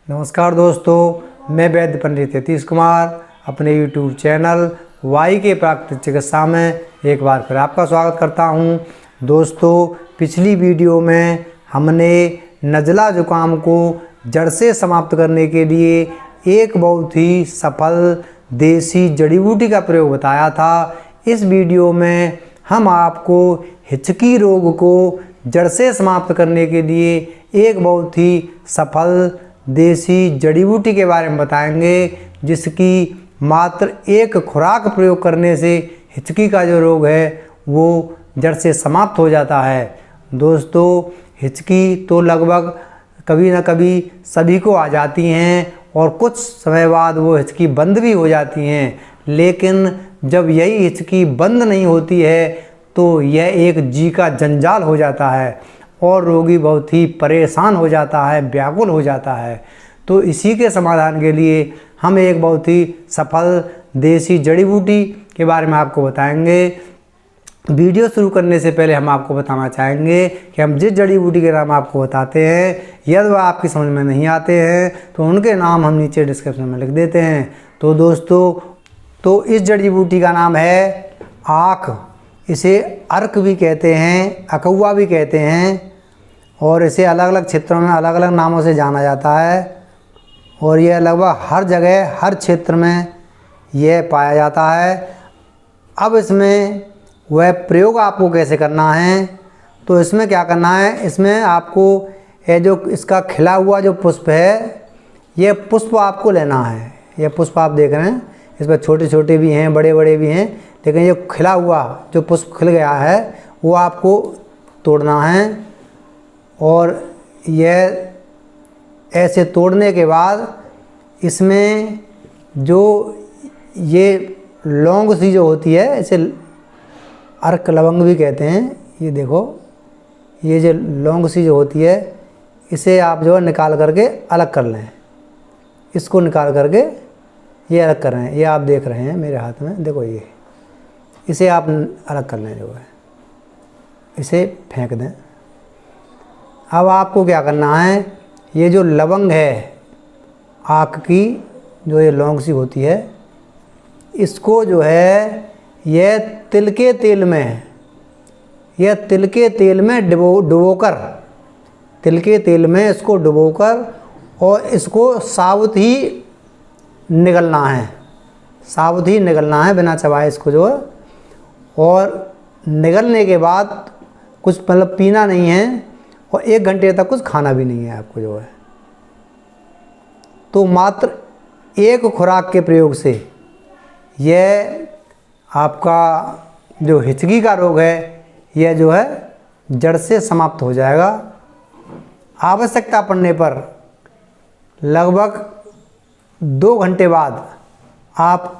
नमस्कार दोस्तों, मैं वैद्य पंडित यतीश कुमार अपने YouTube चैनल वाई के प्राकृतिक चिकित्सा में एक बार फिर आपका स्वागत करता हूं। दोस्तों, पिछली वीडियो में हमने नज़ला जुकाम को जड़ से समाप्त करने के लिए एक बहुत ही सफल देसी जड़ी बूटी का प्रयोग बताया था। इस वीडियो में हम आपको हिचकी रोग को जड़ से समाप्त करने के लिए एक बहुत ही सफल देसी जड़ी बूटी के बारे में बताएंगे, जिसकी मात्र एक खुराक प्रयोग करने से हिचकी का जो रोग है वो जड़ से समाप्त हो जाता है। दोस्तों, हिचकी तो लगभग कभी ना कभी सभी को आ जाती हैं और कुछ समय बाद वो हिचकी बंद भी हो जाती हैं, लेकिन जब यही हिचकी बंद नहीं होती है तो यह एक जी का जंजाल हो जाता है और रोगी बहुत ही परेशान हो जाता है, व्याकुल हो जाता है। तो इसी के समाधान के लिए हम एक बहुत ही सफल देसी जड़ी बूटी के बारे में आपको बताएंगे। वीडियो शुरू करने से पहले हम आपको बताना चाहेंगे कि हम जिस जड़ी बूटी के नाम आपको बताते हैं, यदि वह आपकी समझ में नहीं आते हैं तो उनके नाम हम नीचे डिस्क्रिप्शन में लिख देते हैं। तो दोस्तों, तो इस जड़ी बूटी का नाम है आक। इसे अर्क भी कहते हैं, अकौआ भी कहते हैं और इसे अलग अलग क्षेत्रों में अलग अलग नामों से जाना जाता है और यह लगभग हर जगह हर क्षेत्र में यह पाया जाता है। अब इसमें वह प्रयोग आपको कैसे करना है, तो इसमें क्या करना है, इसमें आपको ये जो इसका खिला हुआ जो पुष्प है, यह पुष्प आपको लेना है। यह पुष्प आप देख रहे हैं, इसमें छोटे छोटे भी हैं, बड़े बड़े भी हैं, लेकिन ये खिला हुआ जो पुष्प खिल गया है वो आपको तोड़ना है। और यह ऐसे तोड़ने के बाद इसमें जो ये लौंग सी जो होती है, इसे अर्क लवंग भी कहते हैं। ये देखो, ये जो लौंग सी जो होती है इसे आप जो है निकाल करके अलग कर लें। इसको निकाल करके ये अलग कर रहे हैं, ये आप देख रहे हैं मेरे हाथ में, देखो ये, इसे आप अलग कर लें, जो है इसे फेंक दें। अब आपको क्या करना है, ये जो लवंग है आक की, जो ये लौंग सी होती है, इसको जो है यह तिल के तेल में, यह तिल के तेल में डुबोकर, तिल के तेल में इसको डुबोकर और इसको साबुत ही निगलना है, साबुत ही निगलना है, बिना चबाए इसको जो है। और निगलने के बाद कुछ मतलब पीना नहीं है और 1 घंटे तक कुछ खाना भी नहीं है आपको जो है। तो मात्र एक खुराक के प्रयोग से यह आपका जो हिचकी का रोग है यह जो है जड़ से समाप्त हो जाएगा। आवश्यकता पड़ने पर लगभग 2 घंटे बाद आप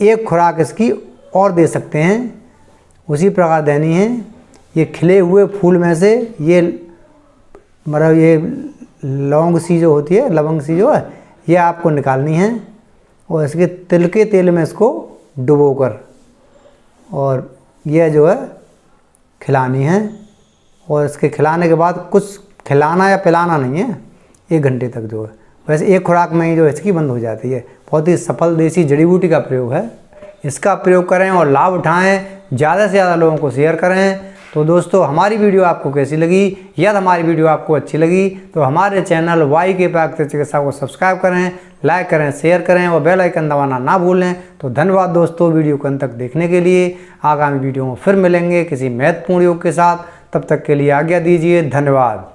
एक खुराक इसकी और दे सकते हैं, उसी प्रकार देनी है। ये खिले हुए फूल में से ये मतलब ये लौंग सी जो होती है, लवंग सी जो है, ये आपको निकालनी है और इसके तिल के तेल में इसको डुबोकर और यह जो है खिलानी है। और इसके खिलाने के बाद कुछ खिलाना या पिलाना नहीं है 1 घंटे तक जो है। वैसे एक खुराक में ही जो हिचकी बंद हो जाती है। बहुत ही सफल देसी जड़ी बूटी का प्रयोग है, इसका प्रयोग करें और लाभ उठाएं, ज़्यादा से ज़्यादा लोगों को शेयर करें। तो दोस्तों, हमारी वीडियो आपको कैसी लगी? यदि हमारी वीडियो आपको अच्छी लगी तो हमारे चैनल वाई के प्राकृतिक चिकित्सा को सब्सक्राइब करें, लाइक करें, शेयर करें और बेल आइकन दबाना ना भूलें। तो धन्यवाद दोस्तों वीडियो को अंत तक देखने के लिए। आगामी वीडियो में फिर मिलेंगे किसी महत्वपूर्ण योग के साथ, तब तक के लिए आज्ञा दीजिए। धन्यवाद।